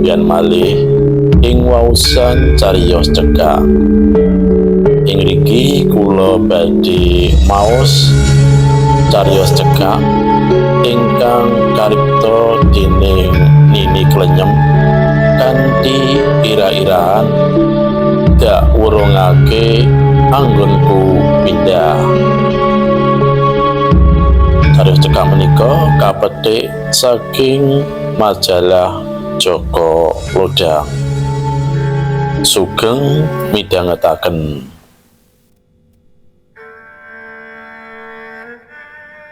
sampeyan malih ing waosan cariyos cekak. Ing mriki kula badhe maos cariyos cekak ingkang karipta dening Nini Klenyem kanthi ira-iraan dak wurungake anggonku pindah. Cariyos cekak menika kapetik saking majalah Joko Lodang. Sugeng midhangetaken.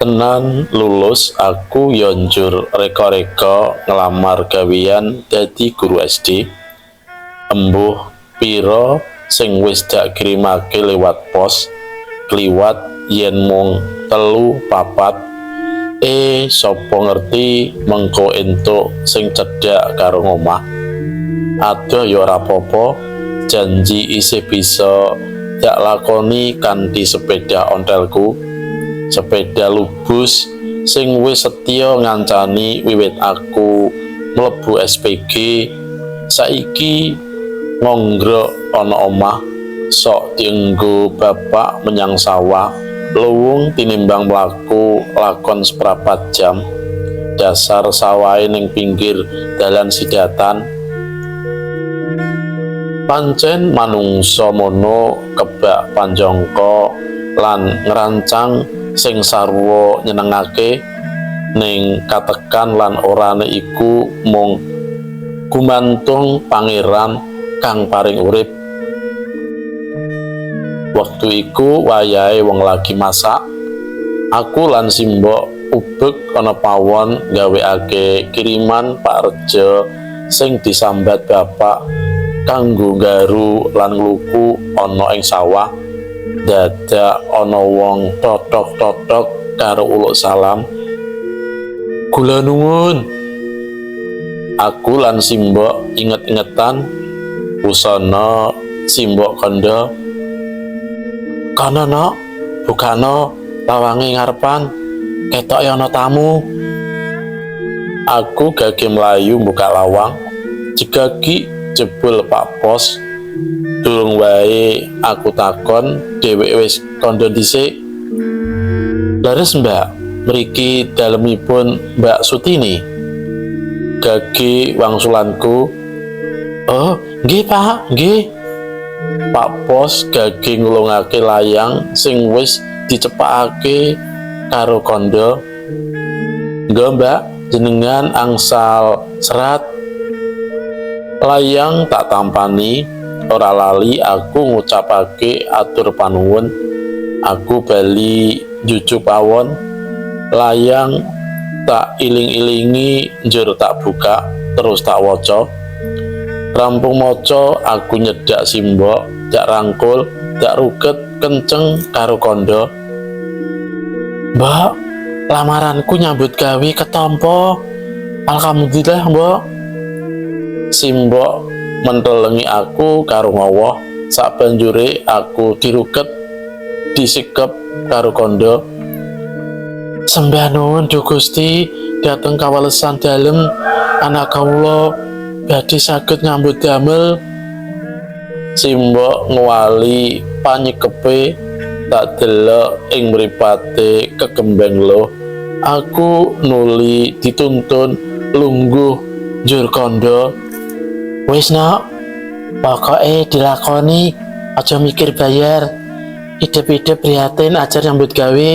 Tenan lulus aku yo njur reka-reka ngelamar gawean dadi guru SD. Embuh pira sing wis dak kirimake lewat pos, kliwat yen mung 3-4. Sapa ngerti mengko entuk sing cedhak karo ngomah. Adoh ya ora apa-apa, janji isih bisa dak lakoni kanthi sepeda ontelku. Sepeda lubus sing wis setya ngancani wiwit aku mlebu SPG. Saiki ngongrok ana omah sok dienggo bapak menyang sawah, luwung tinimbang mlaku lakon seprapat jam. Dasar sawahe ning pinggir dalan sidatan. Pancen manungsa mono kebak panjangka lan ngerancang sing sarwa nyenengake, ning katekan lan orane iku mung gumantung pangeran kang paring urip. Waktu iku wayahe wong lagi masak. Aku lan simbok ubek ana pawon gaweake kiriman Pak Rejo sing disambat bapak kanggo garu lan ngluku ana ing sawah. Dadak ana wong totok-totok karo uluk salam. Kula nuwun. Aku lan simbok inget-ingetan busana simbok kandha. Kana nok, bukana lawange ngarepan, ketok ana tamu. Aku gage mlayu buka lawang, jegagi jebul Pak Pos. Durung wae aku takon, dheweke wis kandha dhisik. Lares Mbak, mriki dalemipun Mbak Sutini. Gage wangsulanku. Oh, nggih Pak, nggih. Pak Pos gage ngulungake layang sing wis dicepakake karo kandha. Nggo Mbak, jenengan angsal serat. Layang tak tampani, ora lali aku ngucapake atur panuwun. Aku bali jujuk pawon. Layang tak iling-ilingi njur tak buka terus tak waca. Rampung maca aku nyedak simbok, dak rangkul, dak ruget kenceng karo kandha. Mbak, lamaranku nyambut gawe ketampa. Alhamdulillah, Mbok. Simbok mentelengi aku karo ngowoh. Sabanjure aku diruket, disikep karo kandha. Sembah nuwun Duh Gusti, dateng kawalesan dalem anak kawula badhe saged nyambut damel. Simbok ngwali panyikepe, tak delok ing mripate kekembeng loh. Aku nuli dituntun lungguh njur kandha. Wis nok, pokoke dilakoni, aja mikir bayar. Idep-idep prihatin ajar nyambut gawe.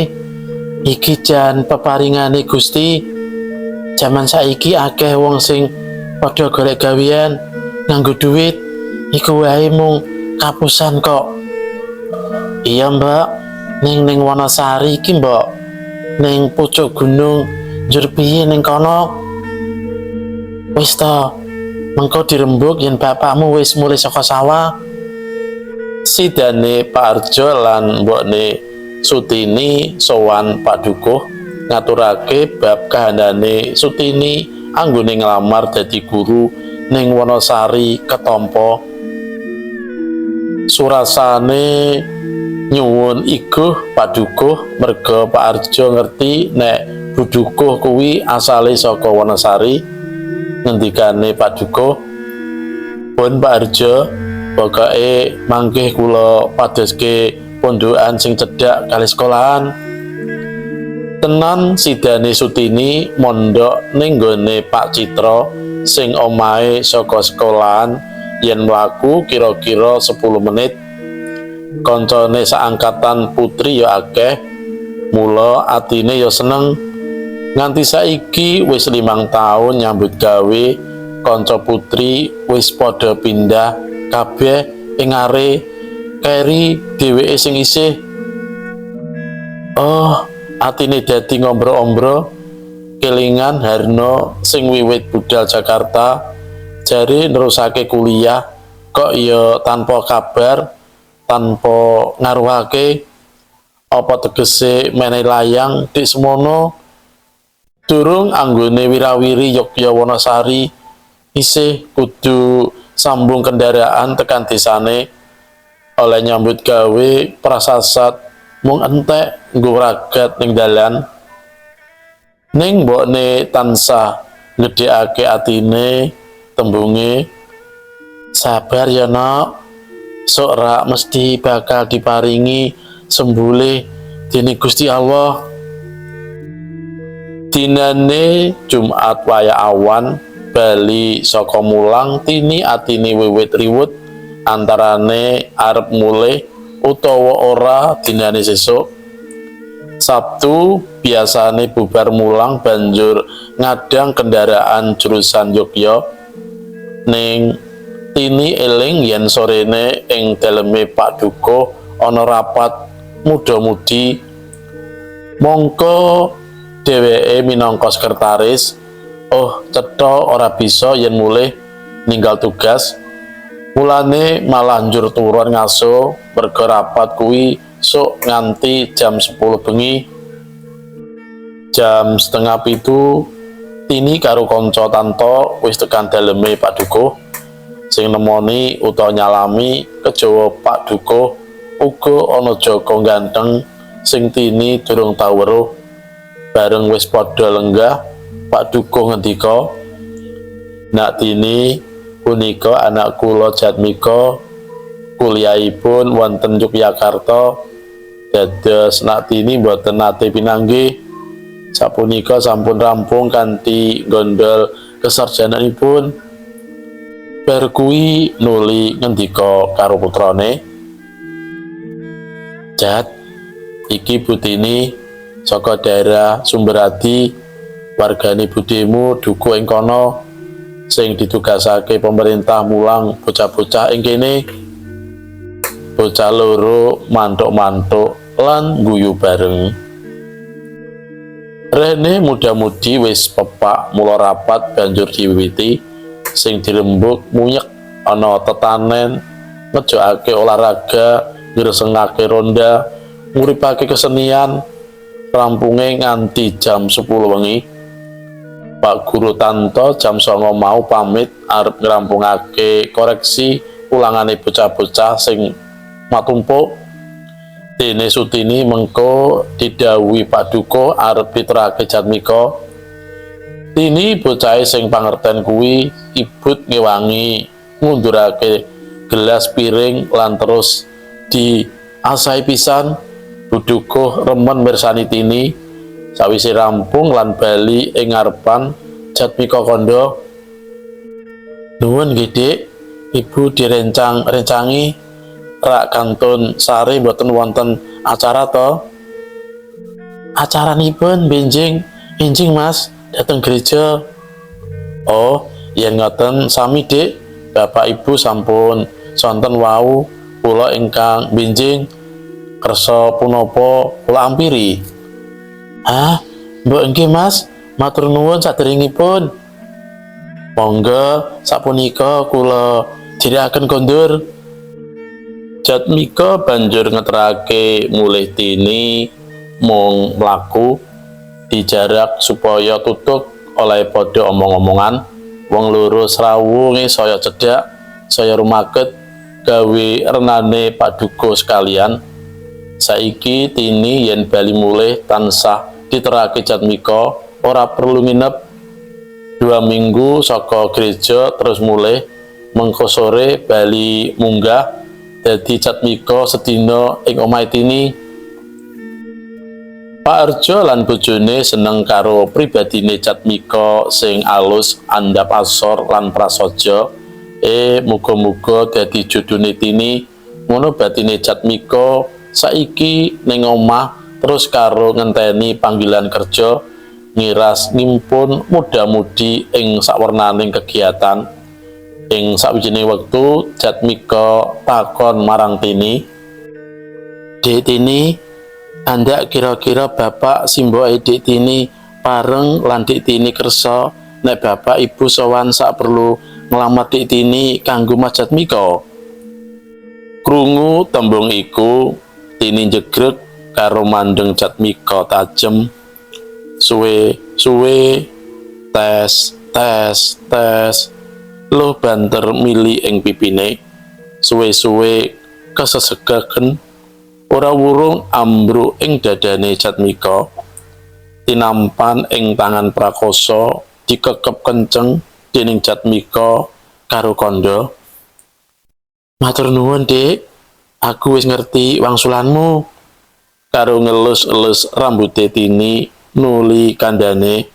Iki jan peparingane Gusti. Jaman saiki akeh wong sing padha golek gawean nganggo duit, iku wae mung kapusan kok. Iya Mbak, ning Wonosari iki Mbok, ning pucuk gunung njur piye ning kono. Wis to, mengko dirembuk yen bapakmu wis mulih saka sawah. Sidane Pak Arjo lan mbokne Sutini sowan Pak Dukuh ngaturake bab kahandane Sutini anggone nglamar dadi guru ning Wonosari ketampa. Surasane nyuwun iguh Pak Dukuh merga Pak Arjo ngerti nek Bu Dukuh kuwi asale saka Wonosari. ngendikane Pak Dukuh, "Pun Pak Harjo, pokoke mangke kula padoske pondokan sing cedhak kali sekolahan." Tenan sidane Sutini mondok ning nggone Pak Citra sing omahe saka sekolahan yen mlaku kira-kira 10 menit. Koncone saangkatan Putri ya akeh, mula atine ya seneng. Nganti saiki wis 5 taun nyambut gawe, kanca Putri wis padha pindah kabeh ing are, keri dheweke sing isih. Oh, atine dadi ngombro-ombro kelingan Harno sing wiwit budal Jakarta jare nerusake kuliah kok ya tanpa kabar, tanpa ngaruhake. Apa tegese menehi layang dik semono? Durung anggone wirawiri Yogya Wonosari isih kudu sambung kendaraan tekan desane. Oleh nyambut gawe prasasat mung entek nggo ragat ning dalan. Ning mbokne tansah ngedhekake atine, tembunge, "Sabar ya Nok, sok ra mesti bakal diparingi sembulih dening Gusti Allah." Dinane Jumat waya awan bali saka mulang, Tini atine wiwit riwut antarane arep mulih utawa ora dinane sesuk. Sabtu biasane bubar mulang banjur ngadang kendaraan jurusan Yogya. Ning Tini eling yen sorene ing daleme Pak Dukuh ana rapat muda-mudi. Mongko dheweke minangka sekretaris, cetha ora bisa yen mulih ninggal tugas. Mulane malah njur turun ngaso merga rapat kuwi sok nganti jam 10 bengi. Jam 6:30 Tini karo kanca tanto wis tekan daleme Pak Dukuh. Sing nemoni utawa nyalami kejawa Pak Dukuh uga ana Joko ganteng sing Tini durung tau weruh. Bareng wis padha lenggah, Pak Dukuh ngendika, "Nak Tini, punika anak kula Jatmika, kuliahipun wonten Yogyakarta. Dados Nak Tini mboten nate pinanggih. Sapunika sampun rampung kanthi gondol kesarjananipun." Bar kuwi nuli ngendika karo putrane, "Jat, iki Bu Tini saka daerah Sumberadi, wargane budemu duku ing kono, sing ditugasake pemerintah mulang bocah-bocah ing kene." Bocah loro mantuk-mantuk lan guyu bareng. Rene muda-mudi wis pepak mula rapat banjur diwiwiti. Sing dirembuk muyek ana tetanen, ngejokake olahraga, ngresengake ronda, nguripake kesenian. Rampunge nganti jam 10 wengi. Pak Guru Tanto jam 09 mau pamit arep ngrampungake koreksi ulangane bocah-bocah sing matumpuk. Dene Sutini mengko didhawuhi Pak Dukuh arep diterake Jatmika. Tini bocahe sing pangerten kuwi ibut ngewangi ngundurake gelas piring lan terus diasahi pisan. Bu Dukuh remen mirsani Tini. Sawise rampung lan bali ing ngarepan Jatmika kandha, "Nuwun nggih Dik, Ibu direncang-rencangi rak kantun sare mboten wonten acara to?" "Acaranipun benjing Mas, dateng gereja." "Oh, yen ngoten sami Dik, Bapak Ibu sampun sonten wau, kula ingkang benjing. Kersa punapa kula ampiri?" "Hah, mbok nggih Mas, matur nuwun saderengipun. Monggo sapunika kula dherekaken kondur." Jatmika banjur ngeterake mulih Tini mung mlaku dijarak supaya tutuk oleh padha omong-omongan. Wong loro srawunge saya cedhak, saya rumaket gawe renane Pak Dukuh sekalian. Saiki Tini yen bali mulih tansah diterake Jatmika, ora perlu nginep. 2 minggu saka gereja terus mulai mengko sore bali munggah dadi Jatmiko sedina ing omahe Tini. Pak Arjo lan bojone seneng karo pribadine Jatmiko sing alus, andhap asor lan prasaja. Muga-muga dadi jodhone Tini. Ngono batine Jatmiko saiki ning omah terus karo ngenteni panggilan kerja, ngiras ngimpun muda-mudi ing sawernaning kegiatan. Ing sawijining wektu Jatmiko takon marang Tini, "Dek Tini, andak kira-kira bapak simboke Dek Tini pareng lan Dek Tini kersa nek bapak ibu sowan sak perlu nglamar Dek Tini kanggo Mas Jatmiko?" Krungu tembung iku, Tini jegreg karo mandeng Jatmiko tajem. Suwe-suwe tes loh banter mili ing pipine. Suwe-suwe kesesegaken ora wurung ambruk ing dadane Jatmiko. Tinampan ing tangan prakoso dikekep kenceng dening Jatmiko karo kandha. "Matur nuwun, Dik. Aku wis ngerti wangsulanmu." Karo ngelus-elus rambute Tini nuli kandhane,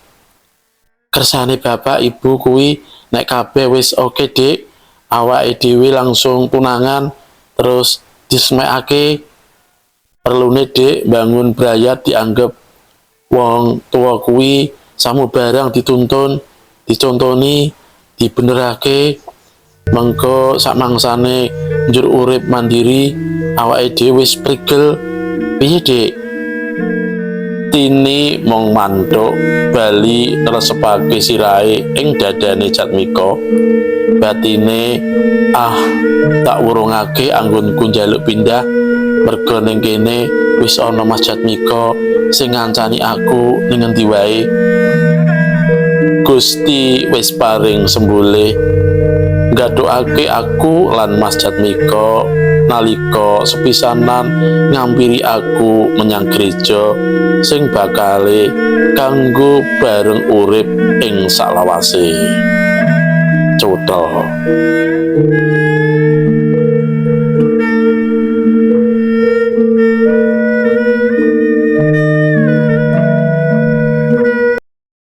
"Kersane bapak ibu kuwi nek kabeh wis oke, Dik, awake dhewe langsung tunangan terus dismekake. Perlune Dik bangun brayat dianggep wong tua kuwi samu barang dicontoni, dibenerake. Mengko samangsane njur urip mandiri, awake dhewe wis prigel. Piye, Dik?" Tini mung mantuk bali nresepake sirahe ing dadane Jatmiko. Batine, tak wurungake anggonku njaluk pindah, merga ning kene wis ana Mas Jatmiko sing ngancani aku ning endi wae. Gusti wis paring sembulih nggadhokake aku lan Mas Jatmiko nalika sepisanan ngampiri aku menyang gereja sing bakale kanggo bareng urip ing salawase. Cuthel.